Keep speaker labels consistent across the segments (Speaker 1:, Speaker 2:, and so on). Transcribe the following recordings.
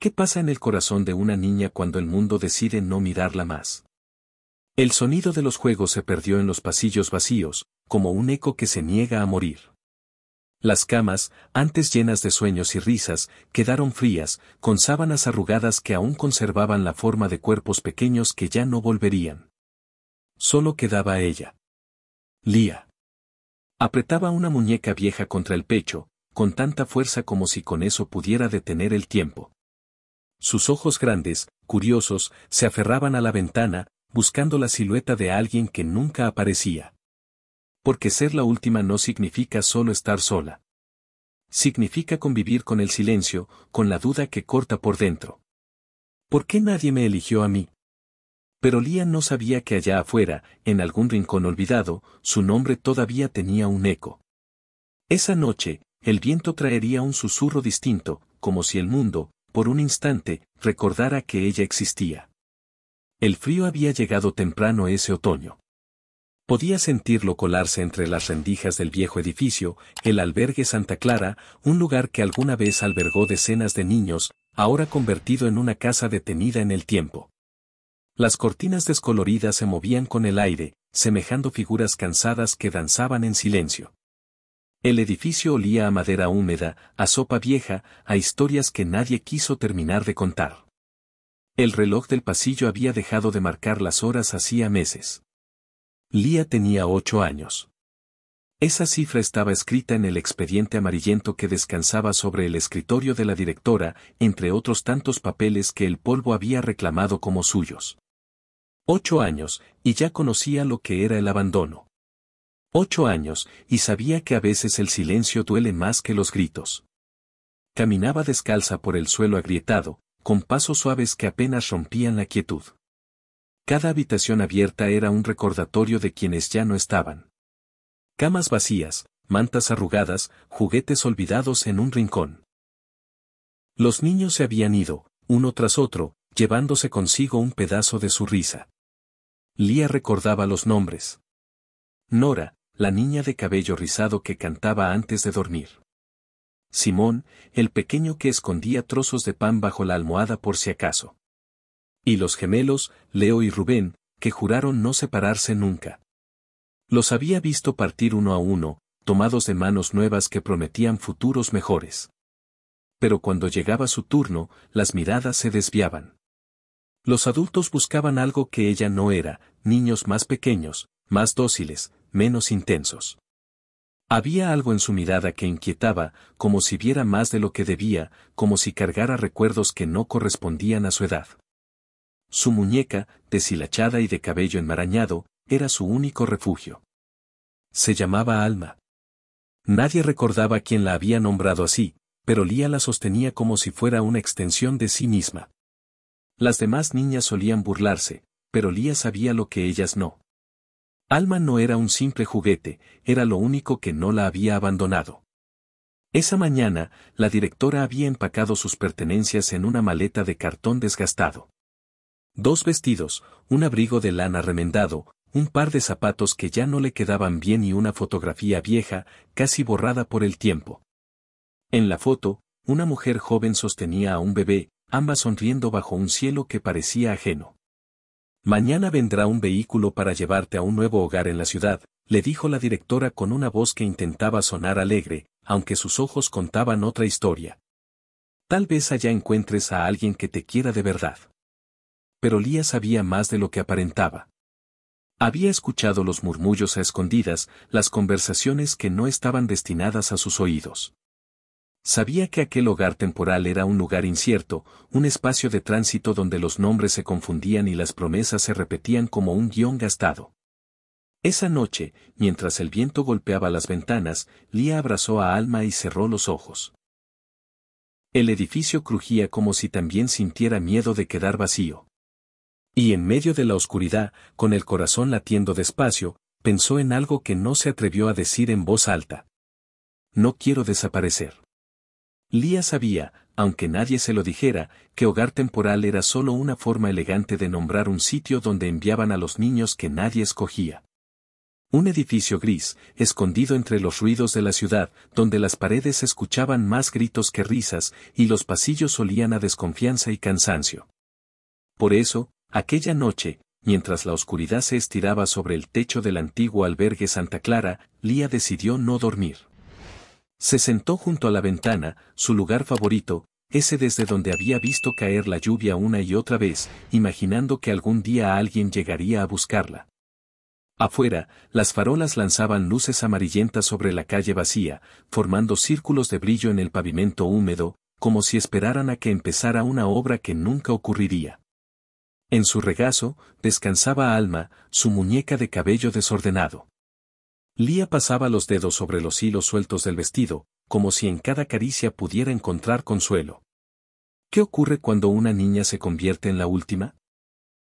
Speaker 1: ¿Qué pasa en el corazón de una niña cuando el mundo decide no mirarla más? El sonido de los juegos se perdió en los pasillos vacíos, como un eco que se niega a morir. Las camas, antes llenas de sueños y risas, quedaron frías, con sábanas arrugadas que aún conservaban la forma de cuerpos pequeños que ya no volverían. Solo quedaba ella. Lía. Apretaba una muñeca vieja contra el pecho, con tanta fuerza como si con eso pudiera detener el tiempo. Sus ojos grandes, curiosos, se aferraban a la ventana, buscando la silueta de alguien que nunca aparecía. Porque ser la última no significa solo estar sola. Significa convivir con el silencio, con la duda que corta por dentro. ¿Por qué nadie me eligió a mí? Pero Lía no sabía que allá afuera, en algún rincón olvidado, su nombre todavía tenía un eco. Esa noche, el viento traería un susurro distinto, como si el mundo, por un instante, recordara que ella existía. El frío había llegado temprano ese otoño. Podía sentirlo colarse entre las rendijas del viejo edificio, el albergue Santa Clara, un lugar que alguna vez albergó decenas de niños, ahora convertido en una casa detenida en el tiempo. Las cortinas descoloridas se movían con el aire, semejando figuras cansadas que danzaban en silencio. El edificio olía a madera húmeda, a sopa vieja, a historias que nadie quiso terminar de contar. El reloj del pasillo había dejado de marcar las horas hacía meses. Lía tenía 8 años. Esa cifra estaba escrita en el expediente amarillento que descansaba sobre el escritorio de la directora, entre otros tantos papeles que el polvo había reclamado como suyos. 8 años, y ya conocía lo que era el abandono. 8 años, y sabía que a veces el silencio duele más que los gritos. Caminaba descalza por el suelo agrietado, con pasos suaves que apenas rompían la quietud. Cada habitación abierta era un recordatorio de quienes ya no estaban. Camas vacías, mantas arrugadas, juguetes olvidados en un rincón. Los niños se habían ido, uno tras otro, llevándose consigo un pedazo de su risa. Lía recordaba los nombres. Nora, la niña de cabello rizado que cantaba antes de dormir. Simón, el pequeño que escondía trozos de pan bajo la almohada por si acaso. Y los gemelos, Leo y Rubén, que juraron no separarse nunca. Los había visto partir uno a uno, tomados de manos nuevas que prometían futuros mejores. Pero cuando llegaba su turno, las miradas se desviaban. Los adultos buscaban algo que ella no era, niños más pequeños, más dóciles, menos intensos. Había algo en su mirada que inquietaba, como si viera más de lo que debía, como si cargara recuerdos que no correspondían a su edad. Su muñeca, deshilachada y de cabello enmarañado, era su único refugio. Se llamaba Alma. Nadie recordaba quién la había nombrado así, pero Lía la sostenía como si fuera una extensión de sí misma. Las demás niñas solían burlarse, pero Lía sabía lo que ellas no. Alma no era un simple juguete, era lo único que no la había abandonado. Esa mañana, la directora había empacado sus pertenencias en una maleta de cartón desgastado. 2 vestidos, un abrigo de lana remendado, un par de zapatos que ya no le quedaban bien y una fotografía vieja, casi borrada por el tiempo. En la foto, una mujer joven sostenía a un bebé, ambas sonriendo bajo un cielo que parecía ajeno. Mañana vendrá un vehículo para llevarte a un nuevo hogar en la ciudad, le dijo la directora con una voz que intentaba sonar alegre, aunque sus ojos contaban otra historia. Tal vez allá encuentres a alguien que te quiera de verdad. Pero Lía sabía más de lo que aparentaba. Había escuchado los murmullos a escondidas, las conversaciones que no estaban destinadas a sus oídos. Sabía que aquel hogar temporal era un lugar incierto, un espacio de tránsito donde los nombres se confundían y las promesas se repetían como un guión gastado. Esa noche, mientras el viento golpeaba las ventanas, Lía abrazó a Alma y cerró los ojos. El edificio crujía como si también sintiera miedo de quedar vacío. Y en medio de la oscuridad, con el corazón latiendo despacio, pensó en algo que no se atrevió a decir en voz alta. No quiero desaparecer. Lía sabía, aunque nadie se lo dijera, que hogar temporal era solo una forma elegante de nombrar un sitio donde enviaban a los niños que nadie escogía. Un edificio gris, escondido entre los ruidos de la ciudad, donde las paredes escuchaban más gritos que risas, y los pasillos olían a desconfianza y cansancio. Por eso, aquella noche, mientras la oscuridad se estiraba sobre el techo del antiguo albergue Santa Clara, Lía decidió no dormir. Se sentó junto a la ventana, su lugar favorito, ese desde donde había visto caer la lluvia una y otra vez, imaginando que algún día alguien llegaría a buscarla. Afuera, las farolas lanzaban luces amarillentas sobre la calle vacía, formando círculos de brillo en el pavimento húmedo, como si esperaran a que empezara una obra que nunca ocurriría. En su regazo, descansaba Alma, su muñeca de cabello desordenado. Lía pasaba los dedos sobre los hilos sueltos del vestido, como si en cada caricia pudiera encontrar consuelo. ¿Qué ocurre cuando una niña se convierte en la última?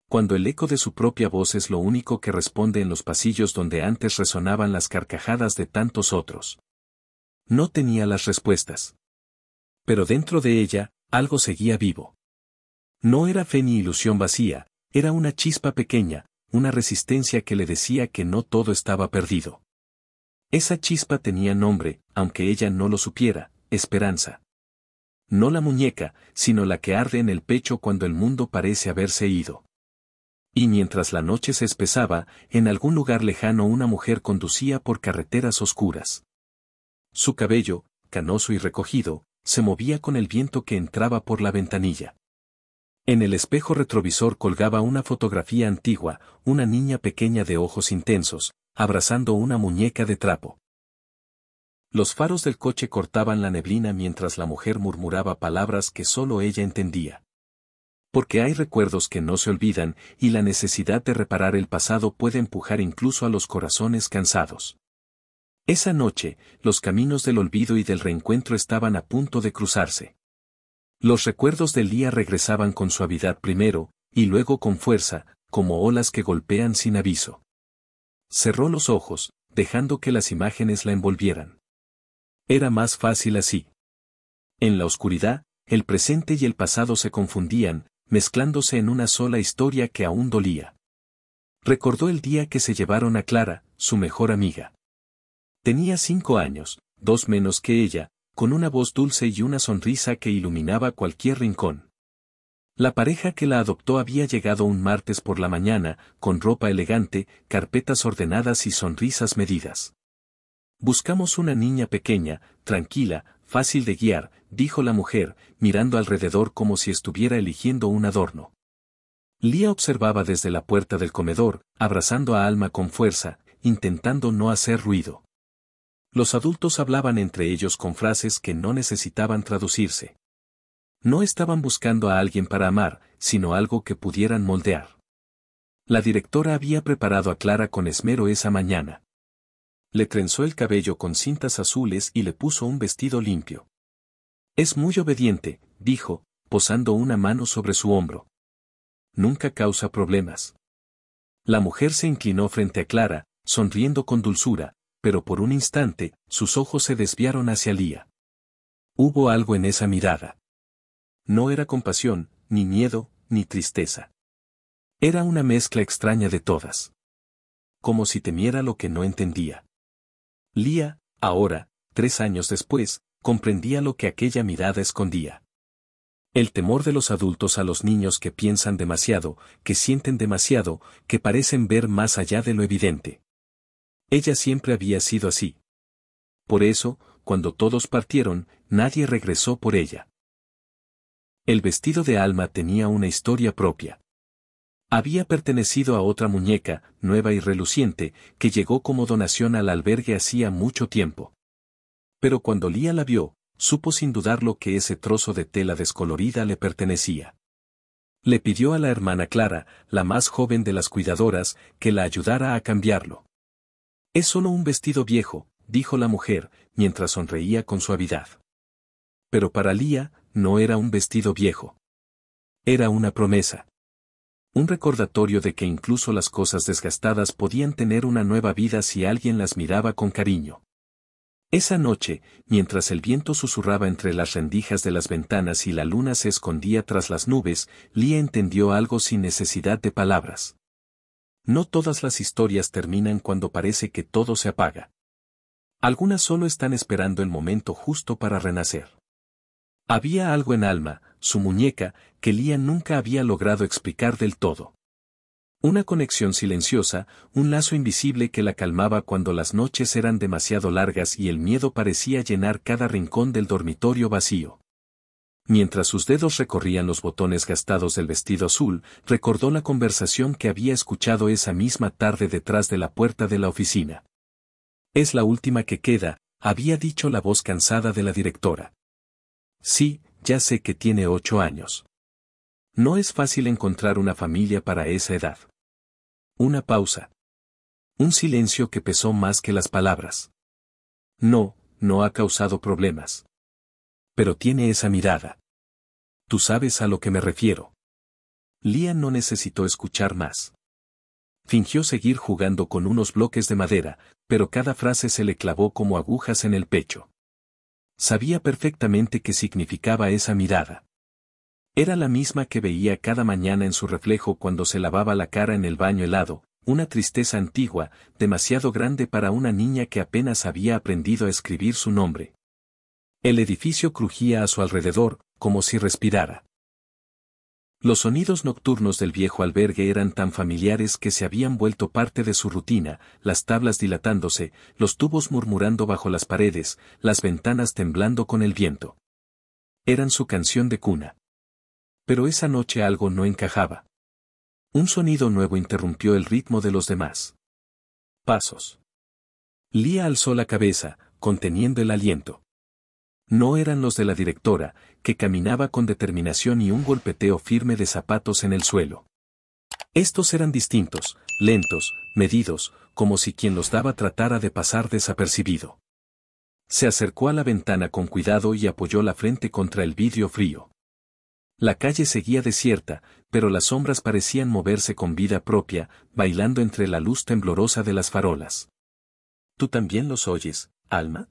Speaker 1: Cuando el eco de su propia voz es lo único que responde en los pasillos donde antes resonaban las carcajadas de tantos otros. No tenía las respuestas. Pero dentro de ella, algo seguía vivo. No era fe ni ilusión vacía, era una chispa pequeña, una resistencia que le decía que no todo estaba perdido. Esa chispa tenía nombre, aunque ella no lo supiera, esperanza. No la muñeca, sino la que arde en el pecho cuando el mundo parece haberse ido. Y mientras la noche se espesaba, en algún lugar lejano una mujer conducía por carreteras oscuras. Su cabello, canoso y recogido, se movía con el viento que entraba por la ventanilla. En el espejo retrovisor colgaba una fotografía antigua, una niña pequeña de ojos intensos, abrazando una muñeca de trapo. Los faros del coche cortaban la neblina mientras la mujer murmuraba palabras que solo ella entendía. Porque hay recuerdos que no se olvidan, y la necesidad de reparar el pasado puede empujar incluso a los corazones cansados. Esa noche, los caminos del olvido y del reencuentro estaban a punto de cruzarse. Los recuerdos de Lía regresaban con suavidad primero, y luego con fuerza, como olas que golpean sin aviso. Cerró los ojos, dejando que las imágenes la envolvieran. Era más fácil así. En la oscuridad, el presente y el pasado se confundían, mezclándose en una sola historia que aún dolía. Recordó el día que se llevaron a Clara, su mejor amiga. Tenía 5 años, 2 menos que ella, con una voz dulce y una sonrisa que iluminaba cualquier rincón. La pareja que la adoptó había llegado un martes por la mañana, con ropa elegante, carpetas ordenadas y sonrisas medidas. Buscamos una niña pequeña, tranquila, fácil de guiar, dijo la mujer, mirando alrededor como si estuviera eligiendo un adorno. Lía observaba desde la puerta del comedor, abrazando a Alma con fuerza, intentando no hacer ruido. Los adultos hablaban entre ellos con frases que no necesitaban traducirse. No estaban buscando a alguien para amar, sino algo que pudieran moldear. La directora había preparado a Clara con esmero esa mañana. Le trenzó el cabello con cintas azules y le puso un vestido limpio. Es muy obediente, dijo, posando una mano sobre su hombro. Nunca causa problemas. La mujer se inclinó frente a Clara, sonriendo con dulzura, pero por un instante, sus ojos se desviaron hacia Lía. Hubo algo en esa mirada. No era compasión, ni miedo, ni tristeza. Era una mezcla extraña de todas. Como si temiera lo que no entendía. Lía, ahora, 3 años después, comprendía lo que aquella mirada escondía. El temor de los adultos a los niños que piensan demasiado, que sienten demasiado, que parecen ver más allá de lo evidente. Ella siempre había sido así. Por eso, cuando todos partieron, nadie regresó por ella. El vestido de Alma tenía una historia propia. Había pertenecido a otra muñeca, nueva y reluciente, que llegó como donación al albergue hacía mucho tiempo. Pero cuando Lía la vio, supo sin dudarlo que ese trozo de tela descolorida le pertenecía. Le pidió a la hermana Clara, la más joven de las cuidadoras, que la ayudara a cambiarlo. Es solo un vestido viejo, dijo la mujer, mientras sonreía con suavidad. Pero para Lía, no era un vestido viejo. Era una promesa. Un recordatorio de que incluso las cosas desgastadas podían tener una nueva vida si alguien las miraba con cariño. Esa noche, mientras el viento susurraba entre las rendijas de las ventanas y la luna se escondía tras las nubes, Lía entendió algo sin necesidad de palabras. No todas las historias terminan cuando parece que todo se apaga. Algunas solo están esperando el momento justo para renacer. Había algo en Alma, su muñeca, que Lía nunca había logrado explicar del todo. Una conexión silenciosa, un lazo invisible que la calmaba cuando las noches eran demasiado largas y el miedo parecía llenar cada rincón del dormitorio vacío. Mientras sus dedos recorrían los botones gastados del vestido azul, recordó la conversación que había escuchado esa misma tarde detrás de la puerta de la oficina. «Es la última que queda», había dicho la voz cansada de la directora. «Sí, ya sé que tiene 8 años. No es fácil encontrar una familia para esa edad». Una pausa. Un silencio que pesó más que las palabras. «No, no ha causado problemas. Pero tiene esa mirada. Tú sabes a lo que me refiero». Lía no necesitó escuchar más. Fingió seguir jugando con unos bloques de madera, pero cada frase se le clavó como agujas en el pecho. Sabía perfectamente qué significaba esa mirada. Era la misma que veía cada mañana en su reflejo cuando se lavaba la cara en el baño helado, una tristeza antigua, demasiado grande para una niña que apenas había aprendido a escribir su nombre. El edificio crujía a su alrededor, como si respirara. Los sonidos nocturnos del viejo albergue eran tan familiares que se habían vuelto parte de su rutina, las tablas dilatándose, los tubos murmurando bajo las paredes, las ventanas temblando con el viento. Eran su canción de cuna. Pero esa noche algo no encajaba. Un sonido nuevo interrumpió el ritmo de los demás. Pasos. Lía alzó la cabeza, conteniendo el aliento. No eran los de la directora, que caminaba con determinación y un golpeteo firme de zapatos en el suelo. Estos eran distintos, lentos, medidos, como si quien los daba tratara de pasar desapercibido. Se acercó a la ventana con cuidado y apoyó la frente contra el vidrio frío. La calle seguía desierta, pero las sombras parecían moverse con vida propia, bailando entre la luz temblorosa de las farolas. ¿Tú también los oyes, Alma?,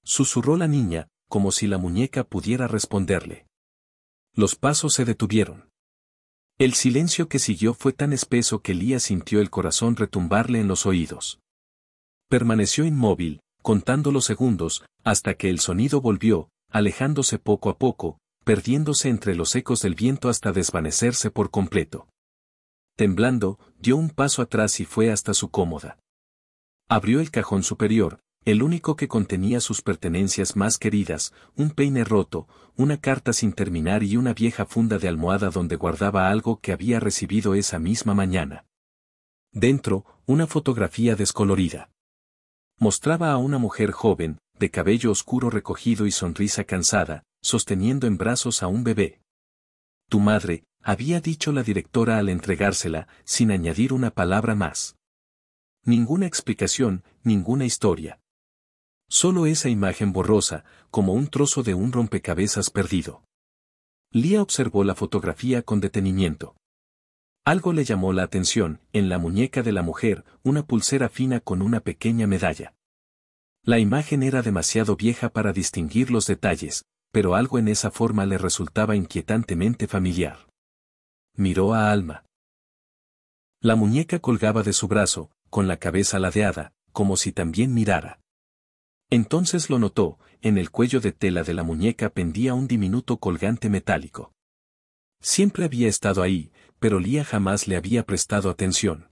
Speaker 1: susurró la niña, como si la muñeca pudiera responderle. Los pasos se detuvieron. El silencio que siguió fue tan espeso que Lía sintió el corazón retumbarle en los oídos. Permaneció inmóvil, contando los segundos, hasta que el sonido volvió, alejándose poco a poco, perdiéndose entre los ecos del viento hasta desvanecerse por completo. Temblando, dio un paso atrás y fue hasta su cómoda. Abrió el cajón superior, el único que contenía sus pertenencias más queridas, un peine roto, una carta sin terminar y una vieja funda de almohada donde guardaba algo que había recibido esa misma mañana. Dentro, una fotografía descolorida. Mostraba a una mujer joven, de cabello oscuro recogido y sonrisa cansada, sosteniendo en brazos a un bebé. «Tu madre», había dicho la directora al entregársela, sin añadir una palabra más. Ninguna explicación, ninguna historia. Solo esa imagen borrosa, como un trozo de un rompecabezas perdido. Lía observó la fotografía con detenimiento. Algo le llamó la atención, en la muñeca de la mujer, una pulsera fina con una pequeña medalla. La imagen era demasiado vieja para distinguir los detalles, pero algo en esa forma le resultaba inquietantemente familiar. Miró a Alma. La muñeca colgaba de su brazo, con la cabeza ladeada, como si también mirara. Entonces lo notó, en el cuello de tela de la muñeca pendía un diminuto colgante metálico. Siempre había estado ahí, pero Lía jamás le había prestado atención.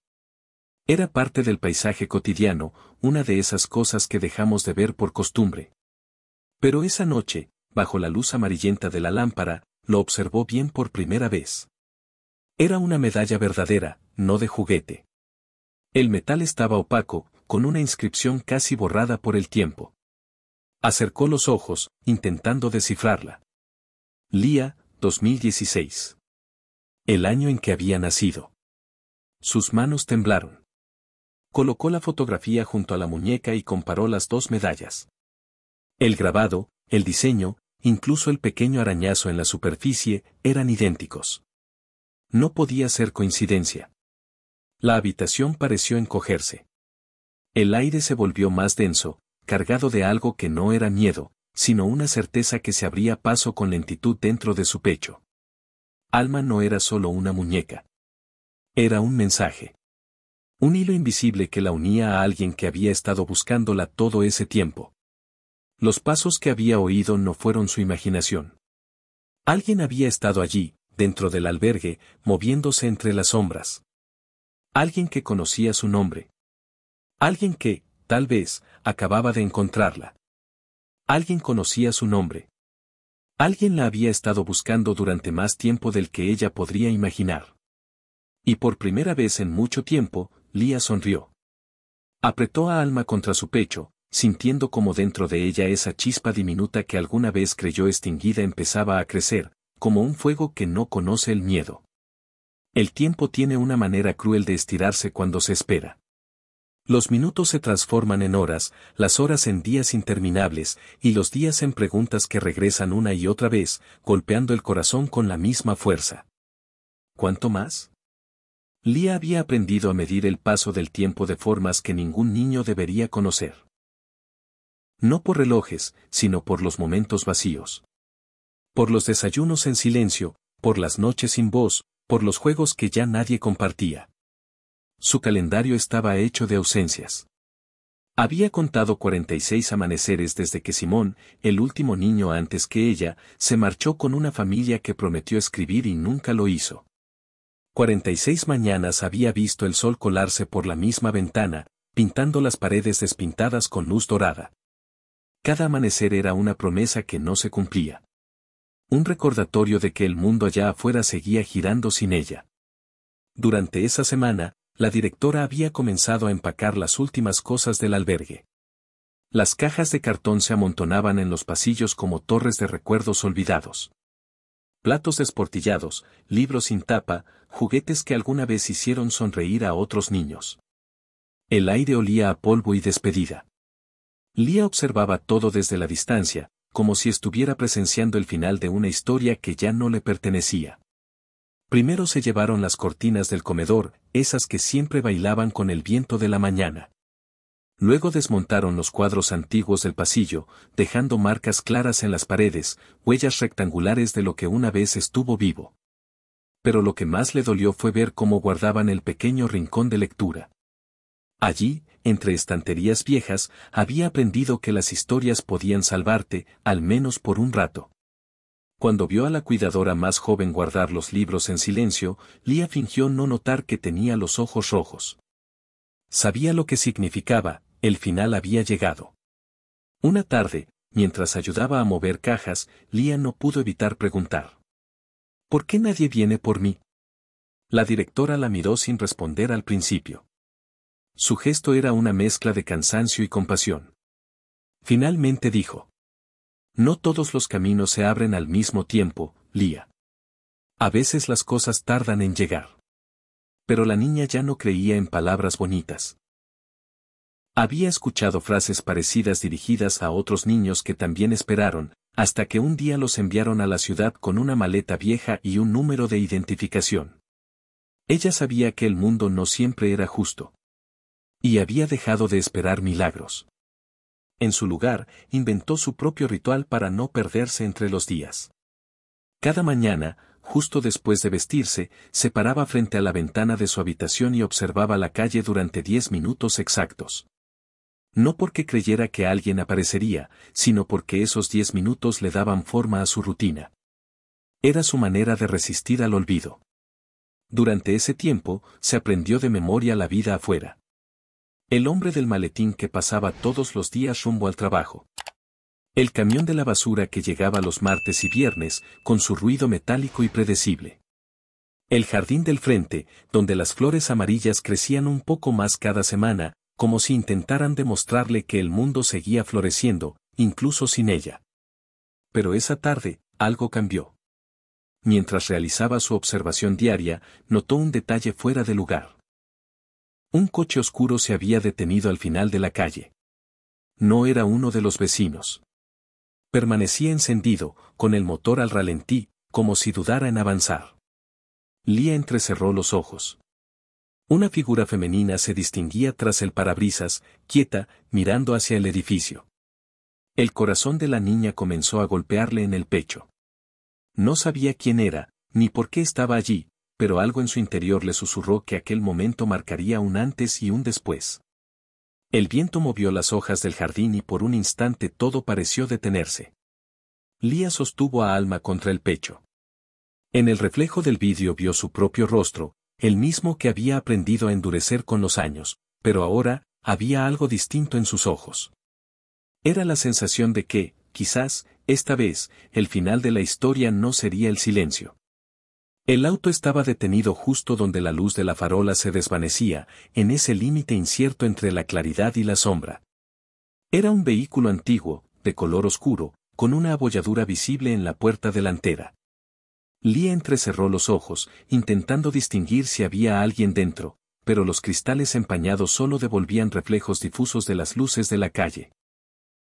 Speaker 1: Era parte del paisaje cotidiano, una de esas cosas que dejamos de ver por costumbre. Pero esa noche, bajo la luz amarillenta de la lámpara, lo observó bien por primera vez. Era una medalla verdadera, no de juguete. El metal estaba opaco, con una inscripción casi borrada por el tiempo. Acercó los ojos, intentando descifrarla. Lía, 2016. El año en que había nacido. Sus manos temblaron. Colocó la fotografía junto a la muñeca y comparó las dos medallas. El grabado, el diseño, incluso el pequeño arañazo en la superficie, eran idénticos. No podía ser coincidencia. La habitación pareció encogerse. El aire se volvió más denso, cargado de algo que no era miedo, sino una certeza que se abría paso con lentitud dentro de su pecho. Alma no era solo una muñeca. Era un mensaje. Un hilo invisible que la unía a alguien que había estado buscándola todo ese tiempo. Los pasos que había oído no fueron su imaginación. Alguien había estado allí, dentro del albergue, moviéndose entre las sombras. Alguien que conocía su nombre. Alguien que, tal vez, acababa de encontrarla. Alguien conocía su nombre. Alguien la había estado buscando durante más tiempo del que ella podría imaginar. Y por primera vez en mucho tiempo, Leah sonrió. Apretó a Alma contra su pecho, sintiendo como dentro de ella esa chispa diminuta que alguna vez creyó extinguida empezaba a crecer, como un fuego que no conoce el miedo. El tiempo tiene una manera cruel de estirarse cuando se espera. Los minutos se transforman en horas, las horas en días interminables, y los días en preguntas que regresan una y otra vez, golpeando el corazón con la misma fuerza. ¿Cuánto más? Leah había aprendido a medir el paso del tiempo de formas que ningún niño debería conocer. No por relojes, sino por los momentos vacíos. Por los desayunos en silencio, por las noches sin voz, por los juegos que ya nadie compartía. Su calendario estaba hecho de ausencias. Había contado 46 amaneceres desde que Simón, el último niño antes que ella, se marchó con una familia que prometió escribir y nunca lo hizo. 46 mañanas había visto el sol colarse por la misma ventana, pintando las paredes despintadas con luz dorada. Cada amanecer era una promesa que no se cumplía. Un recordatorio de que el mundo allá afuera seguía girando sin ella. Durante esa semana, la directora había comenzado a empacar las últimas cosas del albergue. Las cajas de cartón se amontonaban en los pasillos como torres de recuerdos olvidados. Platos desportillados, libros sin tapa, juguetes que alguna vez hicieron sonreír a otros niños. El aire olía a polvo y despedida. Leah observaba todo desde la distancia, como si estuviera presenciando el final de una historia que ya no le pertenecía. Primero se llevaron las cortinas del comedor, esas que siempre bailaban con el viento de la mañana. Luego desmontaron los cuadros antiguos del pasillo, dejando marcas claras en las paredes, huellas rectangulares de lo que una vez estuvo vivo. Pero lo que más le dolió fue ver cómo guardaban el pequeño rincón de lectura. Allí, entre estanterías viejas, había aprendido que las historias podían salvarte, al menos por un rato. Cuando vio a la cuidadora más joven guardar los libros en silencio, Leah fingió no notar que tenía los ojos rojos. Sabía lo que significaba, el final había llegado. Una tarde, mientras ayudaba a mover cajas, Leah no pudo evitar preguntar. ¿Por qué nadie viene por mí? La directora la miró sin responder al principio. Su gesto era una mezcla de cansancio y compasión. Finalmente dijo. No todos los caminos se abren al mismo tiempo, Leah. A veces las cosas tardan en llegar. Pero la niña ya no creía en palabras bonitas. Había escuchado frases parecidas dirigidas a otros niños que también esperaron, hasta que un día los enviaron a la ciudad con una maleta vieja y un número de identificación. Ella sabía que el mundo no siempre era justo. Y había dejado de esperar milagros. En su lugar, inventó su propio ritual para no perderse entre los días. Cada mañana, justo después de vestirse, se paraba frente a la ventana de su habitación y observaba la calle durante 10 minutos exactos. No porque creyera que alguien aparecería, sino porque esos 10 minutos le daban forma a su rutina. Era su manera de resistir al olvido. Durante ese tiempo, se aprendió de memoria la vida afuera. El hombre del maletín que pasaba todos los días rumbo al trabajo. El camión de la basura que llegaba los martes y viernes, con su ruido metálico y predecible. El jardín del frente, donde las flores amarillas crecían un poco más cada semana, como si intentaran demostrarle que el mundo seguía floreciendo, incluso sin ella. Pero esa tarde, algo cambió. Mientras realizaba su observación diaria, notó un detalle fuera de lugar. Un coche oscuro se había detenido al final de la calle. No era uno de los vecinos. Permanecía encendido, con el motor al ralentí, como si dudara en avanzar. Leah entrecerró los ojos. Una figura femenina se distinguía tras el parabrisas, quieta, mirando hacia el edificio. El corazón de la niña comenzó a golpearle en el pecho. No sabía quién era, ni por qué estaba allí, pero algo en su interior le susurró que aquel momento marcaría un antes y un después. El viento movió las hojas del jardín y por un instante todo pareció detenerse. Lía sostuvo a Alma contra el pecho. En el reflejo del vidrio vio su propio rostro, el mismo que había aprendido a endurecer con los años, pero ahora, había algo distinto en sus ojos. Era la sensación de que, quizás, esta vez, el final de la historia no sería el silencio. El auto estaba detenido justo donde la luz de la farola se desvanecía, en ese límite incierto entre la claridad y la sombra. Era un vehículo antiguo, de color oscuro, con una abolladura visible en la puerta delantera. Lía entrecerró los ojos, intentando distinguir si había alguien dentro, pero los cristales empañados solo devolvían reflejos difusos de las luces de la calle.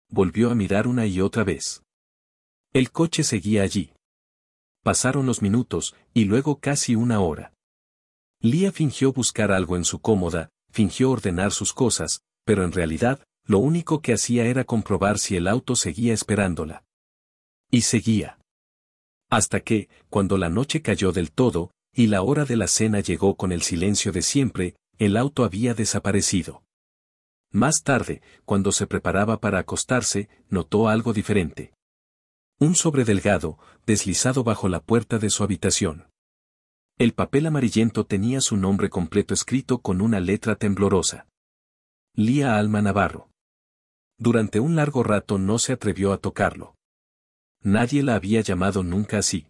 Speaker 1: Volvió a mirar una y otra vez. El coche seguía allí. Pasaron los minutos, y luego casi una hora. Lía fingió buscar algo en su cómoda, fingió ordenar sus cosas, pero en realidad, lo único que hacía era comprobar si el auto seguía esperándola. Y seguía. Hasta que, cuando la noche cayó del todo, y la hora de la cena llegó con el silencio de siempre, el auto había desaparecido. Más tarde, cuando se preparaba para acostarse, notó algo diferente. Un sobre delgado, deslizado bajo la puerta de su habitación. El papel amarillento tenía su nombre completo escrito con una letra temblorosa. Lía Alma Navarro. Durante un largo rato no se atrevió a tocarlo. Nadie la había llamado nunca así.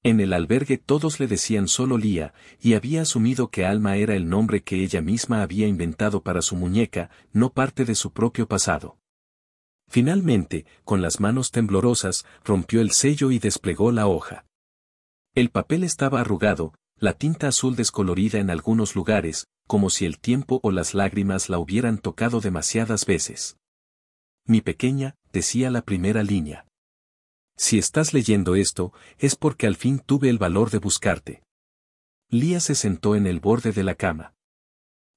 Speaker 1: En el albergue todos le decían solo Lía, y había asumido que Alma era el nombre que ella misma había inventado para su muñeca, no parte de su propio pasado. Finalmente, con las manos temblorosas, rompió el sello y desplegó la hoja. El papel estaba arrugado, la tinta azul descolorida en algunos lugares, como si el tiempo o las lágrimas la hubieran tocado demasiadas veces. Mi pequeña, decía la primera línea. Si estás leyendo esto, es porque al fin tuve el valor de buscarte. Lía se sentó en el borde de la cama.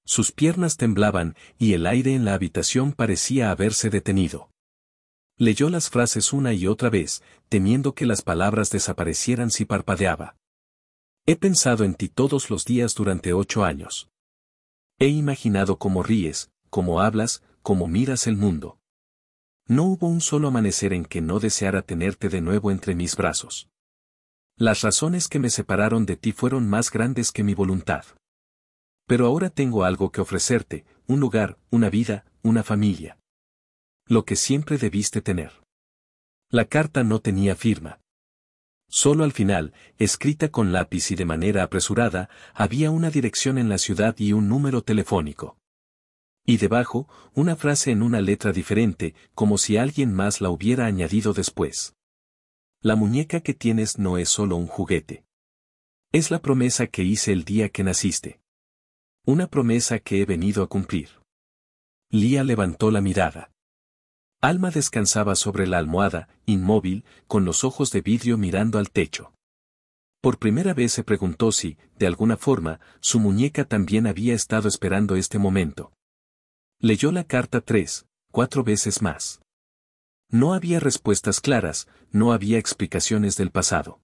Speaker 1: Sus piernas temblaban, y el aire en la habitación parecía haberse detenido. Leyó las frases una y otra vez, temiendo que las palabras desaparecieran si parpadeaba. He pensado en ti todos los días durante 8 años. He imaginado cómo ríes, cómo hablas, cómo miras el mundo. No hubo un solo amanecer en que no deseara tenerte de nuevo entre mis brazos. Las razones que me separaron de ti fueron más grandes que mi voluntad. Pero ahora tengo algo que ofrecerte, un lugar, una vida, una familia. Lo que siempre debiste tener. La carta no tenía firma. Solo al final, escrita con lápiz y de manera apresurada, había una dirección en la ciudad y un número telefónico. Y debajo, una frase en una letra diferente, como si alguien más la hubiera añadido después. La muñeca que tienes no es solo un juguete. Es la promesa que hice el día que naciste. Una promesa que he venido a cumplir. Lía levantó la mirada. Alma descansaba sobre la almohada, inmóvil, con los ojos de vidrio mirando al techo. Por primera vez se preguntó si, de alguna forma, su muñeca también había estado esperando este momento. Leyó la carta 3, 4 veces más. No había respuestas claras, no había explicaciones del pasado.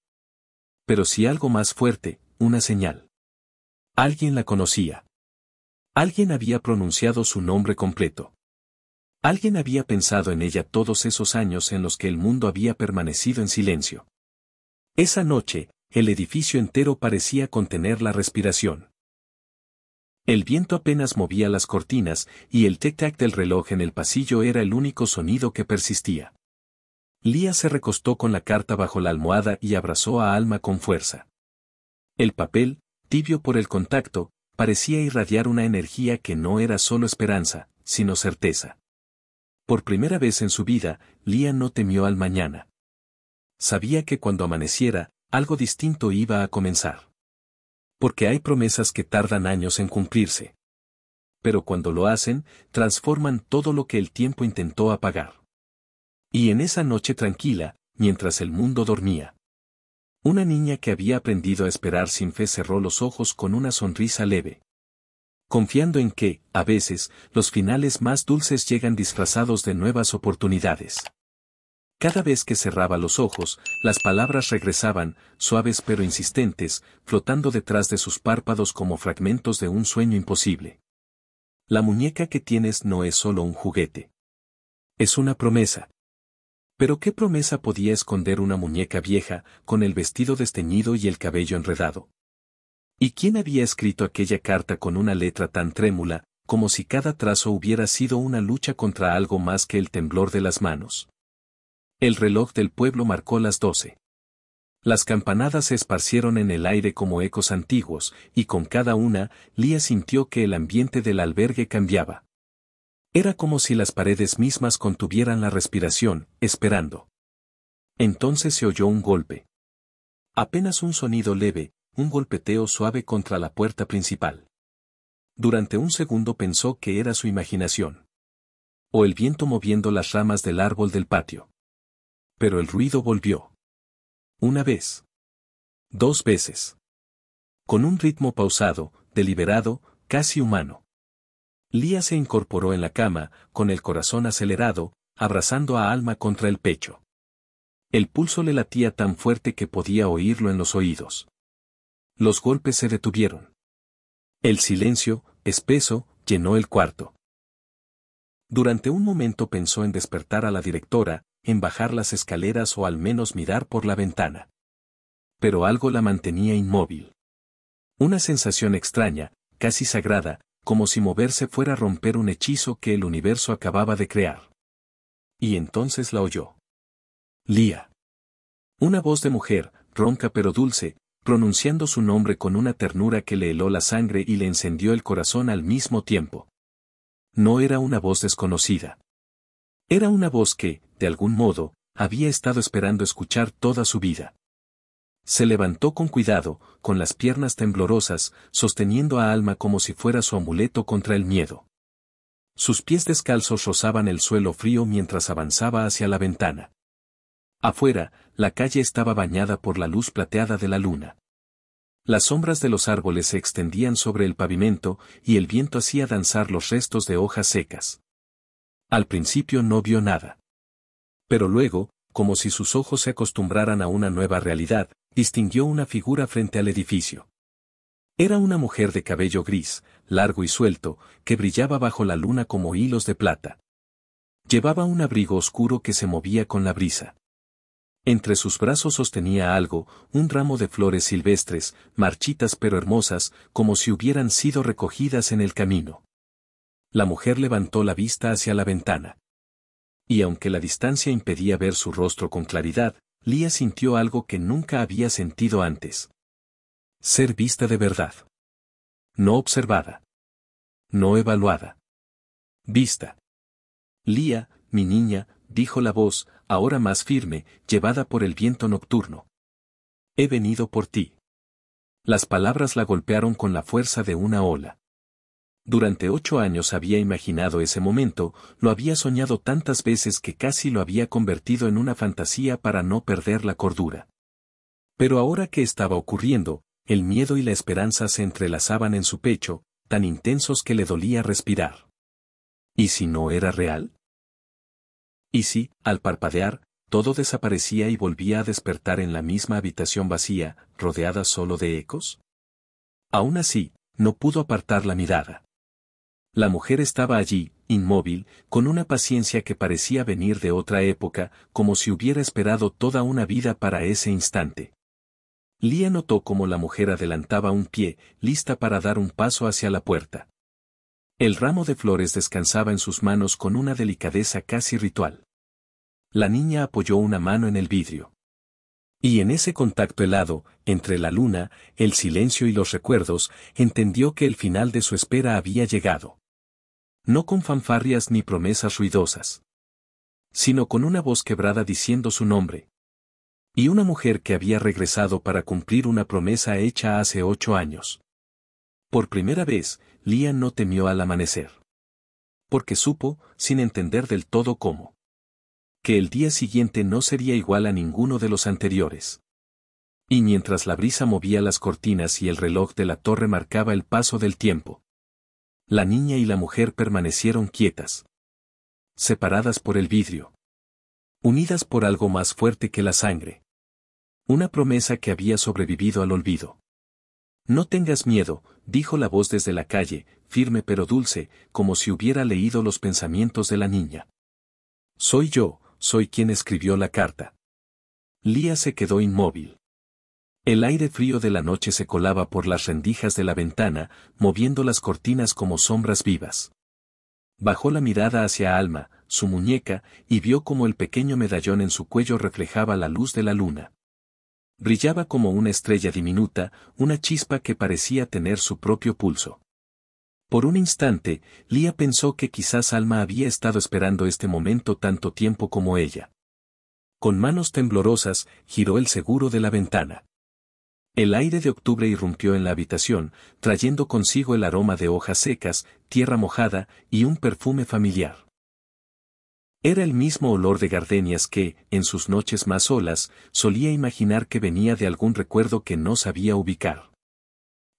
Speaker 1: Pero sí algo más fuerte, una señal. Alguien la conocía. Alguien había pronunciado su nombre completo. Alguien había pensado en ella todos esos años en los que el mundo había permanecido en silencio. Esa noche, el edificio entero parecía contener la respiración. El viento apenas movía las cortinas, y el tic-tac del reloj en el pasillo era el único sonido que persistía. Lía se recostó con la carta bajo la almohada y abrazó a Alma con fuerza. El papel, tibio por el contacto, parecía irradiar una energía que no era solo esperanza, sino certeza. Por primera vez en su vida, Lía no temió al mañana. Sabía que cuando amaneciera, algo distinto iba a comenzar. Porque hay promesas que tardan años en cumplirse. Pero cuando lo hacen, transforman todo lo que el tiempo intentó apagar. Y en esa noche tranquila, mientras el mundo dormía, una niña que había aprendido a esperar sin fe cerró los ojos con una sonrisa leve. Confiando en que, a veces, los finales más dulces llegan disfrazados de nuevas oportunidades. Cada vez que cerraba los ojos, las palabras regresaban, suaves pero insistentes, flotando detrás de sus párpados como fragmentos de un sueño imposible. La muñeca que tienes no es solo un juguete. Es una promesa. Pero ¿qué promesa podía esconder una muñeca vieja, con el vestido desteñido y el cabello enredado? ¿Y quién había escrito aquella carta con una letra tan trémula, como si cada trazo hubiera sido una lucha contra algo más que el temblor de las manos? El reloj del pueblo marcó las 12. Las campanadas se esparcieron en el aire como ecos antiguos, y con cada una, Lía sintió que el ambiente del albergue cambiaba. Era como si las paredes mismas contuvieran la respiración, esperando. Entonces se oyó un golpe. Apenas un sonido leve, un golpeteo suave contra la puerta principal. Durante un segundo pensó que era su imaginación. O el viento moviendo las ramas del árbol del patio. Pero el ruido volvió. Una vez. 2 veces. Con un ritmo pausado, deliberado, casi humano. Lía se incorporó en la cama, con el corazón acelerado, abrazando a Alma contra el pecho. El pulso le latía tan fuerte que podía oírlo en los oídos. Los golpes se detuvieron. El silencio, espeso, llenó el cuarto. Durante un momento pensó en despertar a la directora, en bajar las escaleras o al menos mirar por la ventana. Pero algo la mantenía inmóvil. Una sensación extraña, casi sagrada, como si moverse fuera a romper un hechizo que el universo acababa de crear. Y entonces la oyó. Lía. Una voz de mujer, ronca pero dulce, pronunciando su nombre con una ternura que le heló la sangre y le encendió el corazón al mismo tiempo. No era una voz desconocida. Era una voz que, de algún modo, había estado esperando escuchar toda su vida. Se levantó con cuidado, con las piernas temblorosas, sosteniendo a Alma como si fuera su amuleto contra el miedo. Sus pies descalzos rozaban el suelo frío mientras avanzaba hacia la ventana. Afuera, la calle estaba bañada por la luz plateada de la luna. Las sombras de los árboles se extendían sobre el pavimento y el viento hacía danzar los restos de hojas secas. Al principio no vio nada. Pero luego, como si sus ojos se acostumbraran a una nueva realidad, distinguió una figura frente al edificio. Era una mujer de cabello gris, largo y suelto, que brillaba bajo la luna como hilos de plata. Llevaba un abrigo oscuro que se movía con la brisa. Entre sus brazos sostenía algo, un ramo de flores silvestres, marchitas pero hermosas, como si hubieran sido recogidas en el camino. La mujer levantó la vista hacia la ventana. Y aunque la distancia impedía ver su rostro con claridad, Lía sintió algo que nunca había sentido antes. Ser vista de verdad. No observada. No evaluada. Vista. Lía, mi niña, dijo la voz, ahora más firme, llevada por el viento nocturno. He venido por ti. Las palabras la golpearon con la fuerza de una ola. Durante 8 años había imaginado ese momento, lo había soñado tantas veces que casi lo había convertido en una fantasía para no perder la cordura. Pero ahora que estaba ocurriendo, el miedo y la esperanza se entrelazaban en su pecho, tan intensos que le dolía respirar. ¿Y si no era real? ¿Y si, al parpadear, todo desaparecía y volvía a despertar en la misma habitación vacía, rodeada solo de ecos? Aún así, no pudo apartar la mirada. La mujer estaba allí, inmóvil, con una paciencia que parecía venir de otra época, como si hubiera esperado toda una vida para ese instante. Lía notó cómo la mujer adelantaba un pie, lista para dar un paso hacia la puerta. El ramo de flores descansaba en sus manos con una delicadeza casi ritual. La niña apoyó una mano en el vidrio. Y en ese contacto helado, entre la luna, el silencio y los recuerdos, entendió que el final de su espera había llegado. No con fanfarrias ni promesas ruidosas, sino con una voz quebrada diciendo su nombre. Y una mujer que había regresado para cumplir una promesa hecha hace 8 años. Por primera vez, Lía no temió al amanecer. Porque supo, sin entender del todo cómo, que el día siguiente no sería igual a ninguno de los anteriores. Y mientras la brisa movía las cortinas y el reloj de la torre marcaba el paso del tiempo, la niña y la mujer permanecieron quietas, separadas por el vidrio. Unidas por algo más fuerte que la sangre. Una promesa que había sobrevivido al olvido. No tengas miedo, dijo la voz desde la calle, firme pero dulce, como si hubiera leído los pensamientos de la niña. Soy quien escribió la carta. Lía se quedó inmóvil. El aire frío de la noche se colaba por las rendijas de la ventana, moviendo las cortinas como sombras vivas. Bajó la mirada hacia Alma, su muñeca, y vio como el pequeño medallón en su cuello reflejaba la luz de la luna. Brillaba como una estrella diminuta, una chispa que parecía tener su propio pulso. Por un instante, Lía pensó que quizás Alma había estado esperando este momento tanto tiempo como ella. Con manos temblorosas, giró el seguro de la ventana. El aire de octubre irrumpió en la habitación, trayendo consigo el aroma de hojas secas, tierra mojada y un perfume familiar. Era el mismo olor de gardenias que, en sus noches más solas, solía imaginar que venía de algún recuerdo que no sabía ubicar.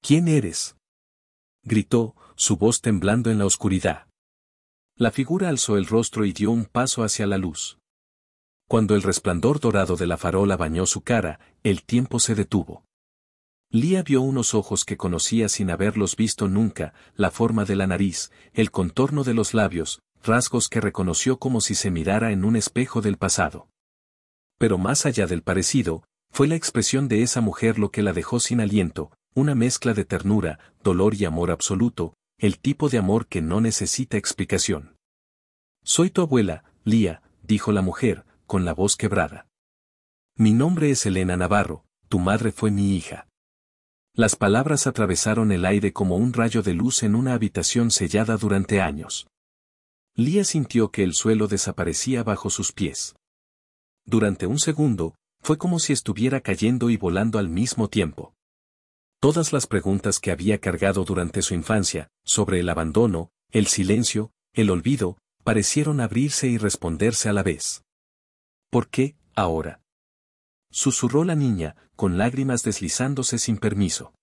Speaker 1: ¿Quién eres?, gritó, su voz temblando en la oscuridad. La figura alzó el rostro y dio un paso hacia la luz. Cuando el resplandor dorado de la farola bañó su cara, el tiempo se detuvo. Lía vio unos ojos que conocía sin haberlos visto nunca, la forma de la nariz, el contorno de los labios, rasgos que reconoció como si se mirara en un espejo del pasado. Pero más allá del parecido, fue la expresión de esa mujer lo que la dejó sin aliento, una mezcla de ternura, dolor y amor absoluto, el tipo de amor que no necesita explicación. Soy tu abuela, Lía, dijo la mujer, con la voz quebrada. Mi nombre es Elena Navarro, tu madre fue mi hija. Las palabras atravesaron el aire como un rayo de luz en una habitación sellada durante años. Lía sintió que el suelo desaparecía bajo sus pies. Durante un segundo, fue como si estuviera cayendo y volando al mismo tiempo. Todas las preguntas que había cargado durante su infancia, sobre el abandono, el silencio, el olvido, parecieron abrirse y responderse a la vez. ¿Por qué, ahora?, susurró la niña, con lágrimas deslizándose sin permiso.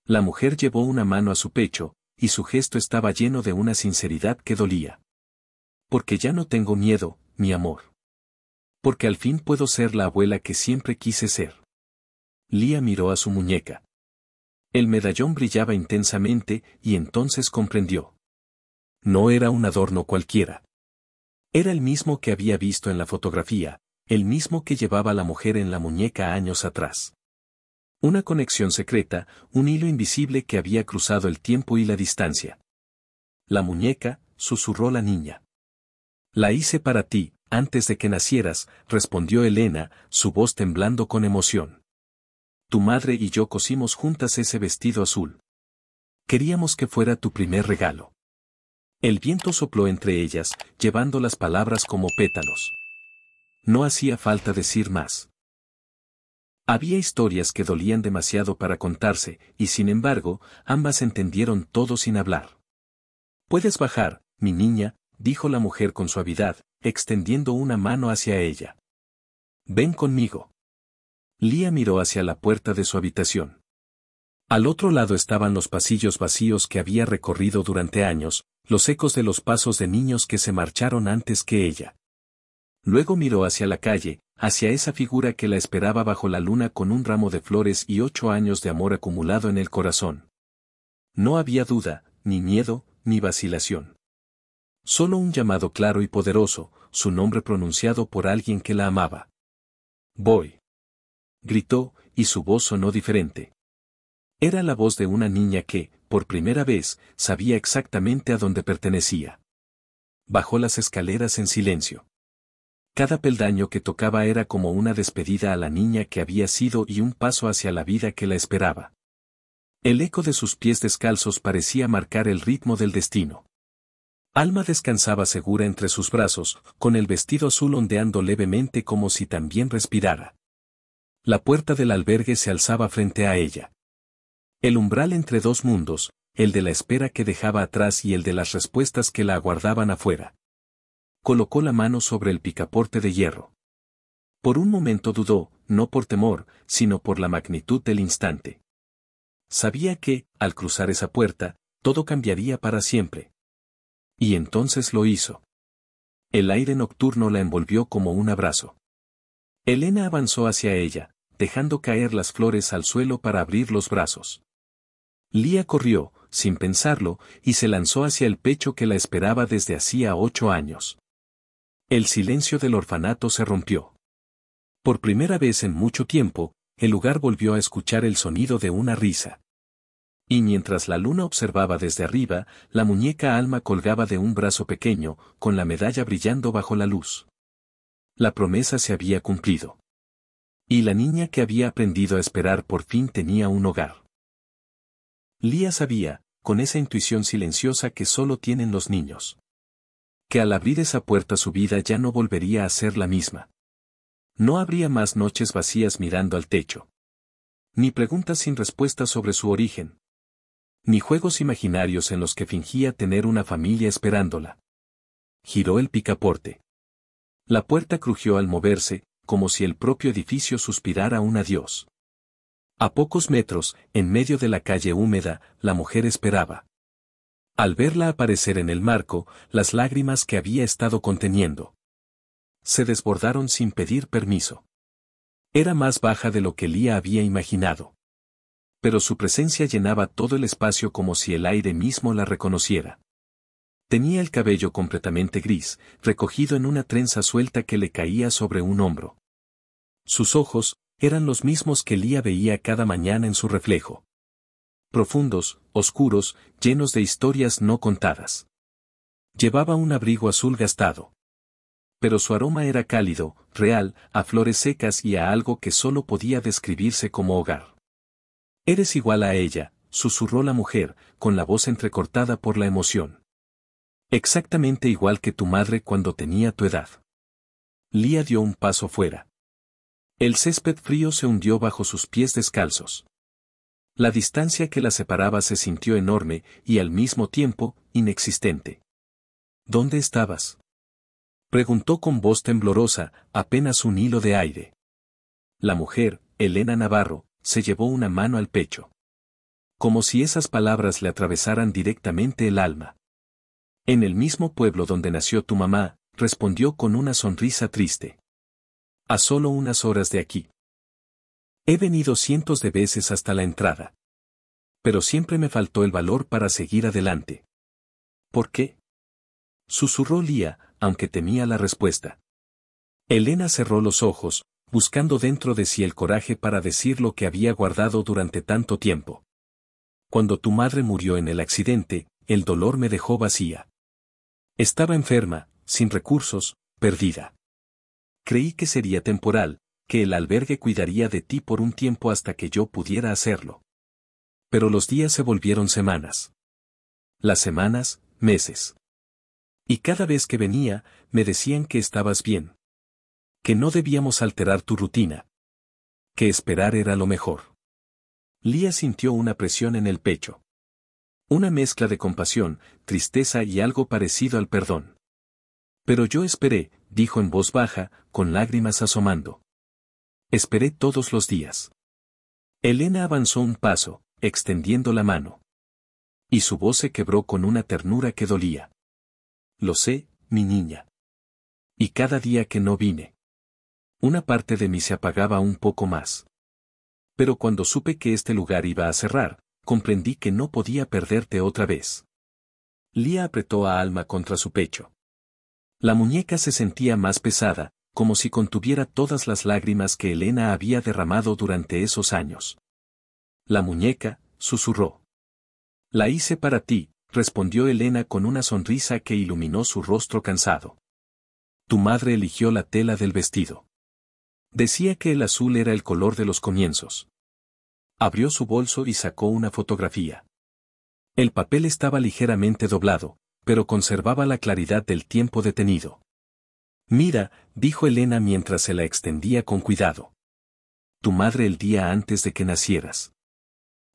Speaker 1: La mujer llevó una mano a su pecho, y su gesto estaba lleno de una sinceridad que dolía. Porque ya no tengo miedo, mi amor. Porque al fin puedo ser la abuela que siempre quise ser. Lía miró a su muñeca. El medallón brillaba intensamente, y entonces comprendió. No era un adorno cualquiera. Era el mismo que había visto en la fotografía, el mismo que llevaba la mujer en la muñeca años atrás. Una conexión secreta, un hilo invisible que había cruzado el tiempo y la distancia. La muñeca, susurró la niña. La hice para ti, antes de que nacieras, respondió Elena, su voz temblando con emoción. Tu madre y yo cosimos juntas ese vestido azul. Queríamos que fuera tu primer regalo. El viento sopló entre ellas, llevando las palabras como pétalos. No hacía falta decir más. Había historias que dolían demasiado para contarse, y sin embargo, ambas entendieron todo sin hablar. Puedes bajar, mi niña, dijo la mujer con suavidad, extendiendo una mano hacia ella. Ven conmigo. Lía miró hacia la puerta de su habitación. Al otro lado estaban los pasillos vacíos que había recorrido durante años, los ecos de los pasos de niños que se marcharon antes que ella. Luego miró hacia la calle, hacia esa figura que la esperaba bajo la luna con un ramo de flores y 8 años de amor acumulado en el corazón. No había duda, ni miedo, ni vacilación. Solo un llamado claro y poderoso, su nombre pronunciado por alguien que la amaba. Voy. Gritó, y su voz sonó diferente. Era la voz de una niña que, por primera vez, sabía exactamente a dónde pertenecía. Bajó las escaleras en silencio. Cada peldaño que tocaba era como una despedida a la niña que había sido y un paso hacia la vida que la esperaba. El eco de sus pies descalzos parecía marcar el ritmo del destino. Alma descansaba segura entre sus brazos, con el vestido azul ondeando levemente como si también respirara. La puerta del albergue se alzaba frente a ella. El umbral entre dos mundos, el de la espera que dejaba atrás y el de las respuestas que la aguardaban afuera. Colocó la mano sobre el picaporte de hierro. Por un momento dudó, no por temor, sino por la magnitud del instante. Sabía que, al cruzar esa puerta, todo cambiaría para siempre. Y entonces lo hizo. El aire nocturno la envolvió como un abrazo. Elena avanzó hacia ella, dejando caer las flores al suelo para abrir los brazos. Lía corrió, sin pensarlo, y se lanzó hacia el pecho que la esperaba desde hacía 8 años. El silencio del orfanato se rompió. Por primera vez en mucho tiempo, el lugar volvió a escuchar el sonido de una risa. Y mientras la luna observaba desde arriba, la muñeca Alma colgaba de un brazo pequeño, con la medalla brillando bajo la luz. La promesa se había cumplido. Y la niña que había aprendido a esperar por fin tenía un hogar. Lía sabía, con esa intuición silenciosa que solo tienen los niños, que al abrir esa puerta su vida ya no volvería a ser la misma. No habría más noches vacías mirando al techo. Ni preguntas sin respuesta sobre su origen. Ni juegos imaginarios en los que fingía tener una familia esperándola. Giró el picaporte. La puerta crujió al moverse, como si el propio edificio suspirara un adiós. A pocos metros, en medio de la calle húmeda, la mujer esperaba. Al verla aparecer en el marco, las lágrimas que había estado conteniendo se desbordaron sin pedir permiso. Era más baja de lo que Lía había imaginado. Pero su presencia llenaba todo el espacio como si el aire mismo la reconociera. Tenía el cabello completamente gris, recogido en una trenza suelta que le caía sobre un hombro. Sus ojos eran los mismos que Lía veía cada mañana en su reflejo. Profundos, oscuros, llenos de historias no contadas. Llevaba un abrigo azul gastado. Pero su aroma era cálido, real, a flores secas y a algo que solo podía describirse como hogar. «Eres igual a ella», susurró la mujer, con la voz entrecortada por la emoción. «Exactamente igual que tu madre cuando tenía tu edad». Lía dio un paso fuera. El césped frío se hundió bajo sus pies descalzos. La distancia que la separaba se sintió enorme y al mismo tiempo, inexistente. «¿Dónde estabas?», preguntó con voz temblorosa, apenas un hilo de aire. La mujer, Elena Navarro, se llevó una mano al pecho. Como si esas palabras le atravesaran directamente el alma. «En el mismo pueblo donde nació tu mamá», respondió con una sonrisa triste. «A solo unas horas de aquí. He venido cientos de veces hasta la entrada. Pero siempre me faltó el valor para seguir adelante». «¿Por qué?», susurró Lía, aunque temía la respuesta. Elena cerró los ojos, buscando dentro de sí el coraje para decir lo que había guardado durante tanto tiempo. «Cuando tu madre murió en el accidente, el dolor me dejó vacía. Estaba enferma, sin recursos, perdida. Creí que sería temporal, que el albergue cuidaría de ti por un tiempo hasta que yo pudiera hacerlo. Pero los días se volvieron semanas. Las semanas, meses. Y cada vez que venía, me decían que estabas bien. Que no debíamos alterar tu rutina. Que esperar era lo mejor». Lía sintió una presión en el pecho. Una mezcla de compasión, tristeza y algo parecido al perdón. «Pero yo esperé», dijo en voz baja, con lágrimas asomando. «Esperé todos los días». Elena avanzó un paso, extendiendo la mano. Y su voz se quebró con una ternura que dolía. «Lo sé, mi niña. Y cada día que no vine, una parte de mí se apagaba un poco más. Pero cuando supe que este lugar iba a cerrar, comprendí que no podía perderte otra vez». Lía apretó a Alma contra su pecho. La muñeca se sentía más pesada, como si contuviera todas las lágrimas que Elena había derramado durante esos años. «La muñeca», susurró. «La hice para ti», respondió Elena con una sonrisa que iluminó su rostro cansado. «Tu madre eligió la tela del vestido. Decía que el azul era el color de los comienzos». Abrió su bolso y sacó una fotografía. El papel estaba ligeramente doblado, pero conservaba la claridad del tiempo detenido. «Mira», dijo Elena mientras se la extendía con cuidado. «Tu madre el día antes de que nacieras.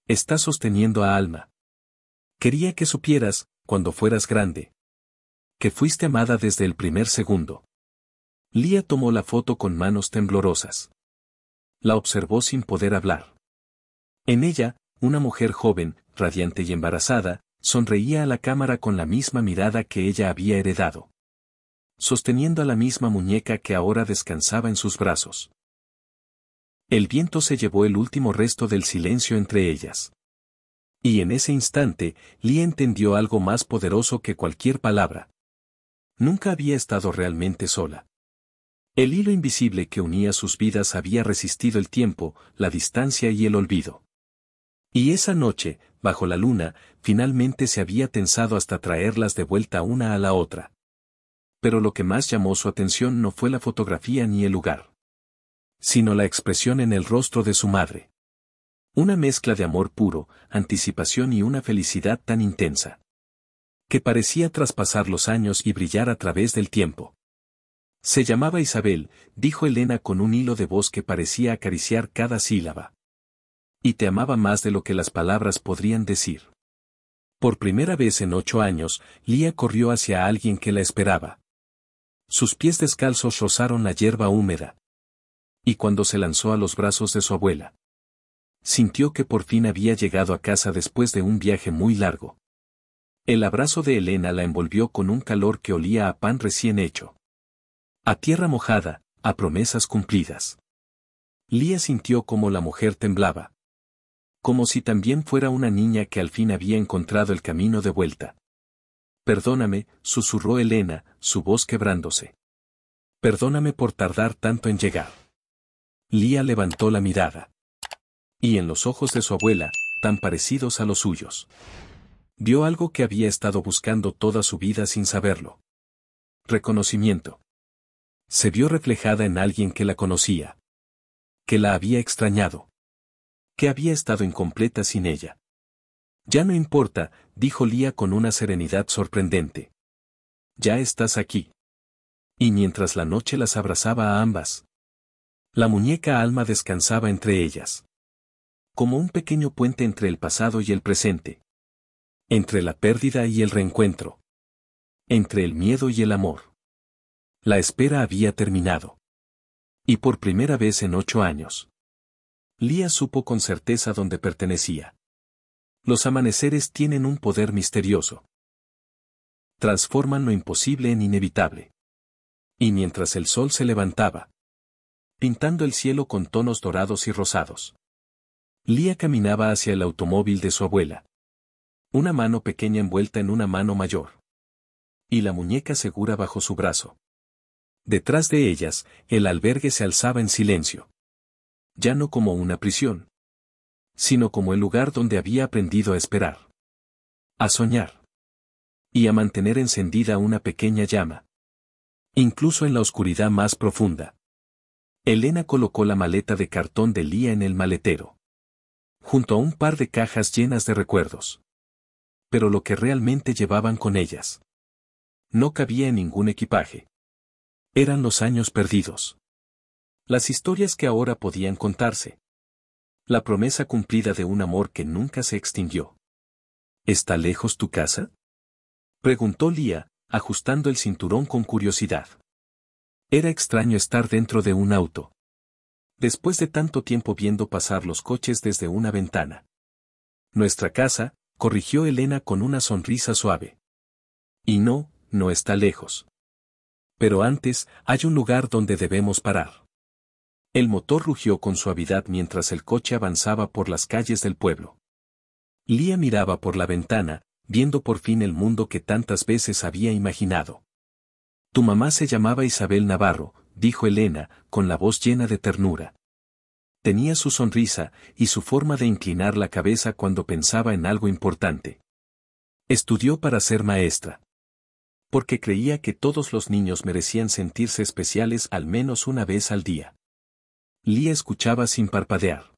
Speaker 1: Está sosteniendo a Alma. Quería que supieras, cuando fueras grande, que fuiste amada desde el primer segundo». Lía tomó la foto con manos temblorosas. La observó sin poder hablar. En ella, una mujer joven, radiante y embarazada, sonreía a la cámara con la misma mirada que ella había heredado. sosteniendo a la misma muñeca que ahora descansaba en sus brazos. El viento se llevó el último resto del silencio entre ellas. Y en ese instante, Lia entendió algo más poderoso que cualquier palabra. Nunca había estado realmente sola. El hilo invisible que unía sus vidas había resistido el tiempo, la distancia y el olvido. Y esa noche, bajo la luna, finalmente se había tensado hasta traerlas de vuelta una a la otra. Pero lo que más llamó su atención no fue la fotografía ni el lugar, sino la expresión en el rostro de su madre. Una mezcla de amor puro, anticipación y una felicidad tan intensa, que parecía traspasar los años y brillar a través del tiempo. Se llamaba Isabel, dijo Elena con un hilo de voz que parecía acariciar cada sílaba. Y te amaba más de lo que las palabras podrían decir. Por primera vez en 8 años, Lia corrió hacia alguien que la esperaba. Sus pies descalzos rozaron la hierba húmeda. Y cuando se lanzó a los brazos de su abuela, sintió que por fin había llegado a casa después de un viaje muy largo. El abrazo de Elena la envolvió con un calor que olía a pan recién hecho, a tierra mojada, a promesas cumplidas. Lia sintió como la mujer temblaba, como si también fuera una niña que al fin había encontrado el camino de vuelta. Perdóname, susurró Elena, su voz quebrándose. Perdóname por tardar tanto en llegar. Lia levantó la mirada. Y en los ojos de su abuela, tan parecidos a los suyos, vio algo que había estado buscando toda su vida sin saberlo. Reconocimiento. Se vio reflejada en alguien que la conocía, que la había extrañado, que había estado incompleta sin ella. Ya no importa, dijo Lia con una serenidad sorprendente. Ya estás aquí. Y mientras la noche las abrazaba a ambas, la muñeca Alma descansaba entre ellas, como un pequeño puente entre el pasado y el presente, entre la pérdida y el reencuentro, entre el miedo y el amor. La espera había terminado. Y por primera vez en 8 años, Lia supo con certeza dónde pertenecía. Los amaneceres tienen un poder misterioso. Transforman lo imposible en inevitable. Y mientras el sol se levantaba, pintando el cielo con tonos dorados y rosados, Lia caminaba hacia el automóvil de su abuela. Una mano pequeña envuelta en una mano mayor. Y la muñeca segura bajo su brazo. Detrás de ellas, el albergue se alzaba en silencio. Ya no como una prisión, sino como el lugar donde había aprendido a esperar, a soñar y a mantener encendida una pequeña llama, incluso en la oscuridad más profunda. Elena colocó la maleta de cartón de Lia en el maletero, junto a un par de cajas llenas de recuerdos. Pero lo que realmente llevaban con ellas no cabía en ningún equipaje. Eran los años perdidos. Las historias que ahora podían contarse. La promesa cumplida de un amor que nunca se extinguió. ¿Está lejos tu casa?, preguntó Lia, ajustando el cinturón con curiosidad. Era extraño estar dentro de un auto, después de tanto tiempo viendo pasar los coches desde una ventana. Nuestra casa, corrigió Elena con una sonrisa suave. Y no, no está lejos. Pero antes, hay un lugar donde debemos parar. El motor rugió con suavidad mientras el coche avanzaba por las calles del pueblo. Lia miraba por la ventana, viendo por fin el mundo que tantas veces había imaginado. Tu mamá se llamaba Isabel Navarro, dijo Elena, con la voz llena de ternura. Tenía su sonrisa y su forma de inclinar la cabeza cuando pensaba en algo importante. Estudió para ser maestra, porque creía que todos los niños merecían sentirse especiales al menos una vez al día. Lia escuchaba sin parpadear.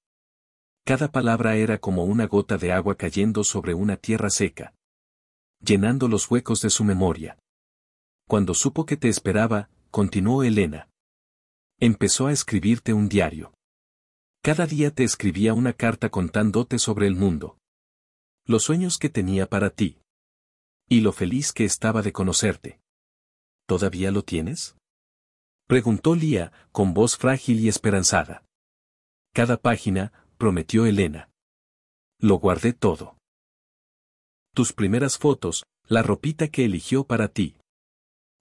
Speaker 1: Cada palabra era como una gota de agua cayendo sobre una tierra seca, llenando los huecos de su memoria. Cuando supo que te esperaba, continuó Elena, empezó a escribirte un diario. Cada día te escribía una carta contándote sobre el mundo, los sueños que tenía para ti, y lo feliz que estaba de conocerte. ¿Todavía lo tienes?, preguntó Lia, con voz frágil y esperanzada. Cada página, prometió Elena. Lo guardé todo. Tus primeras fotos, la ropita que eligió para ti.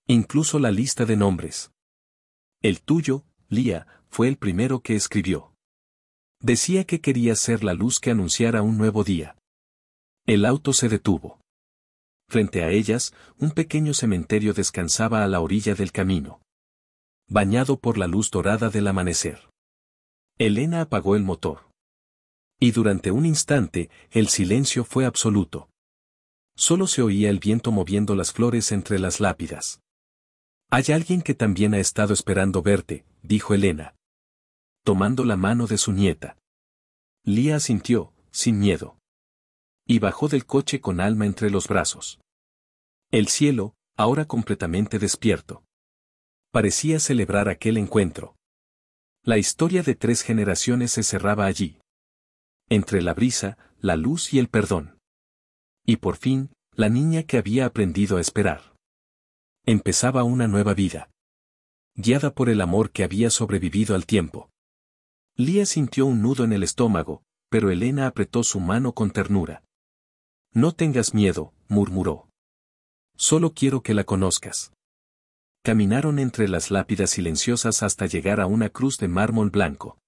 Speaker 1: Incluso la lista de nombres. El tuyo, Lía, fue el primero que escribió. Decía que quería ser la luz que anunciara un nuevo día. El auto se detuvo. Frente a ellas, un pequeño cementerio descansaba a la orilla del camino, bañado por la luz dorada del amanecer. Elena apagó el motor. Y durante un instante, el silencio fue absoluto. Solo se oía el viento moviendo las flores entre las lápidas. Hay alguien que también ha estado esperando verte, dijo Elena, tomando la mano de su nieta. Lía asintió, sin miedo. Y bajó del coche con Alma entre los brazos. El cielo, ahora completamente despierto, parecía celebrar aquel encuentro. La historia de 3 generaciones se cerraba allí. Entre la brisa, la luz y el perdón. Y por fin, la niña que había aprendido a esperar. Empezaba una nueva vida. Guiada por el amor que había sobrevivido al tiempo. Lía sintió un nudo en el estómago, pero Elena apretó su mano con ternura. No tengas miedo, murmuró. Solo quiero que la conozcas. Caminaron entre las lápidas silenciosas hasta llegar a una cruz de mármol blanco.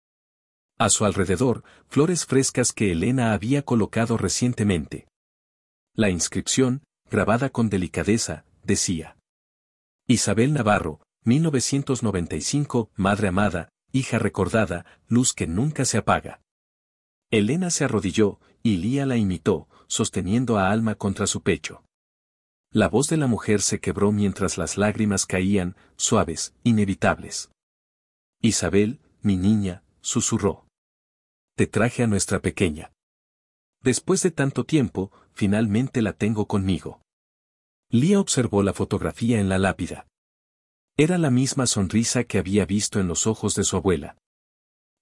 Speaker 1: A su alrededor, flores frescas que Elena había colocado recientemente. La inscripción, grabada con delicadeza, decía: Isabel Navarro, 1995, Madre amada, hija recordada, luz que nunca se apaga. Elena se arrodilló, y Lía la imitó, sosteniendo a Alma contra su pecho. La voz de la mujer se quebró mientras las lágrimas caían, suaves, inevitables. Isabel, mi niña, susurró. Te traje a nuestra pequeña. Después de tanto tiempo, finalmente la tengo conmigo. Lía observó la fotografía en la lápida. Era la misma sonrisa que había visto en los ojos de su abuela.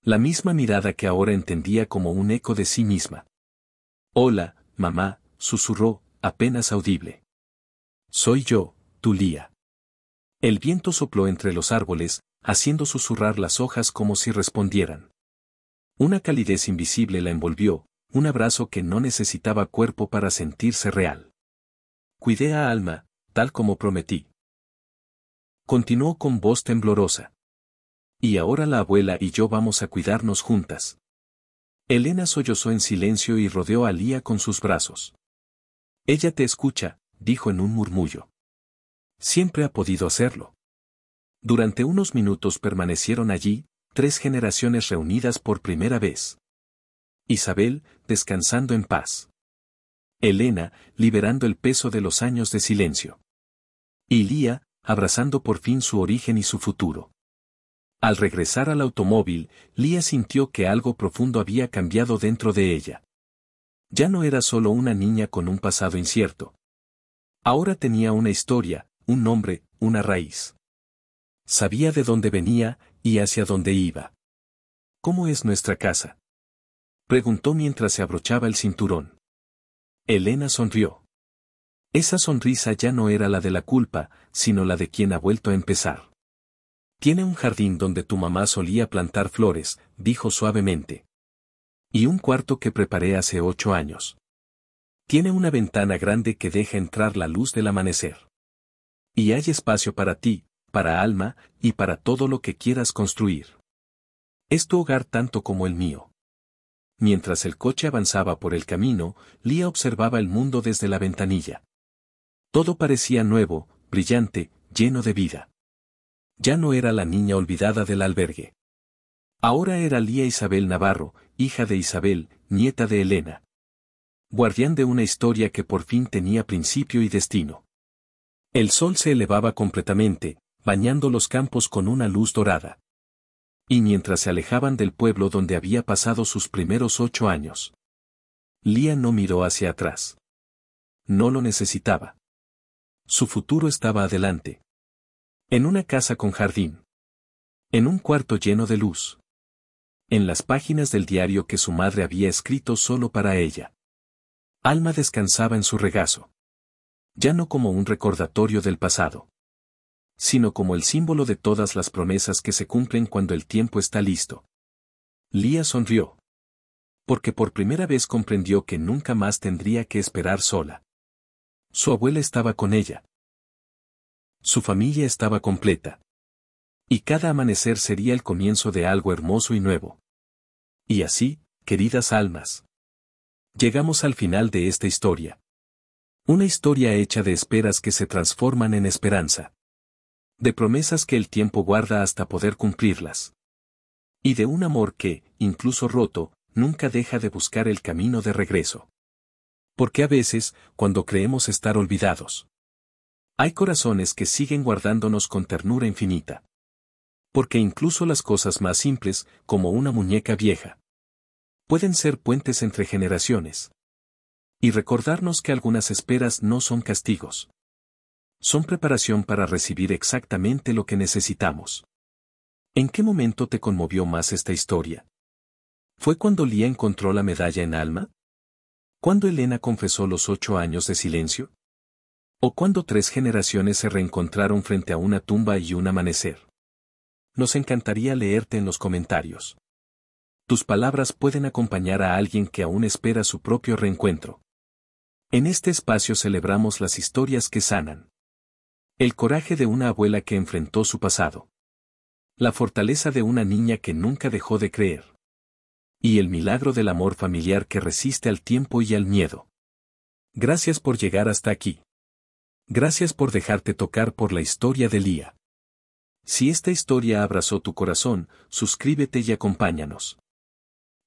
Speaker 1: La misma mirada que ahora entendía como un eco de sí misma. Hola, mamá, susurró, apenas audible. Soy yo, tu Lía. El viento sopló entre los árboles, haciendo susurrar las hojas como si respondieran. Una calidez invisible la envolvió, un abrazo que no necesitaba cuerpo para sentirse real. Cuidé a Alma, tal como prometí. Continuó con voz temblorosa. Y ahora la abuela y yo vamos a cuidarnos juntas. Elena sollozó en silencio y rodeó a Lía con sus brazos. Ella te escucha, dijo en un murmullo. Siempre ha podido hacerlo. Durante unos minutos permanecieron allí, 3 generaciones reunidas por primera vez. Isabel, descansando en paz. Elena, liberando el peso de los años de silencio. Y Lía, abrazando por fin su origen y su futuro. Al regresar al automóvil, Lía sintió que algo profundo había cambiado dentro de ella. Ya no era solo una niña con un pasado incierto. Ahora tenía una historia, un nombre, una raíz. Sabía de dónde venía, y hacia dónde iba. ¿Cómo es nuestra casa?, preguntó mientras se abrochaba el cinturón. Elena sonrió. Esa sonrisa ya no era la de la culpa, sino la de quien ha vuelto a empezar. Tiene un jardín donde tu mamá solía plantar flores, dijo suavemente. Y un cuarto que preparé hace 8 años. Tiene una ventana grande que deja entrar la luz del amanecer. Y hay espacio para ti, para Alma, y para todo lo que quieras construir. Es tu hogar tanto como el mío. Mientras el coche avanzaba por el camino, Lía observaba el mundo desde la ventanilla. Todo parecía nuevo, brillante, lleno de vida. Ya no era la niña olvidada del albergue. Ahora era Lía Isabel Navarro, hija de Isabel, nieta de Elena. Guardián de una historia que por fin tenía principio y destino. El sol se elevaba completamente, bañando los campos con una luz dorada. Y mientras se alejaban del pueblo donde había pasado sus primeros 8 años. Lía no miró hacia atrás. No lo necesitaba. Su futuro estaba adelante. En una casa con jardín. En un cuarto lleno de luz. En las páginas del diario que su madre había escrito solo para ella. Alma descansaba en su regazo. Ya no como un recordatorio del pasado, sino como el símbolo de todas las promesas que se cumplen cuando el tiempo está listo. Lía sonrió. Porque por primera vez comprendió que nunca más tendría que esperar sola. Su abuela estaba con ella. Su familia estaba completa. Y cada amanecer sería el comienzo de algo hermoso y nuevo. Y así, queridas almas, llegamos al final de esta historia. Una historia hecha de esperas que se transforman en esperanza. De promesas que el tiempo guarda hasta poder cumplirlas. Y de un amor que, incluso roto, nunca deja de buscar el camino de regreso. Porque a veces, cuando creemos estar olvidados, hay corazones que siguen guardándonos con ternura infinita. Porque incluso las cosas más simples, como una muñeca vieja, pueden ser puentes entre generaciones. Y recordarnos que algunas esperas no son castigos. Son preparación para recibir exactamente lo que necesitamos. ¿En qué momento te conmovió más esta historia? ¿Fue cuando Lía encontró la medalla en Alma? ¿Cuándo Elena confesó los 8 años de silencio? ¿O cuando 3 generaciones se reencontraron frente a una tumba y un amanecer? Nos encantaría leerte en los comentarios. Tus palabras pueden acompañar a alguien que aún espera su propio reencuentro. En este espacio celebramos las historias que sanan. El coraje de una abuela que enfrentó su pasado. La fortaleza de una niña que nunca dejó de creer. Y el milagro del amor familiar que resiste al tiempo y al miedo. Gracias por llegar hasta aquí. Gracias por dejarte tocar por la historia de Lía. Si esta historia abrazó tu corazón, suscríbete y acompáñanos.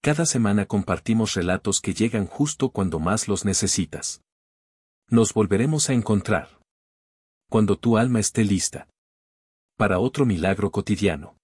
Speaker 1: Cada semana compartimos relatos que llegan justo cuando más los necesitas. Nos volveremos a encontrar. Cuando tu alma esté lista. Para otro milagro cotidiano.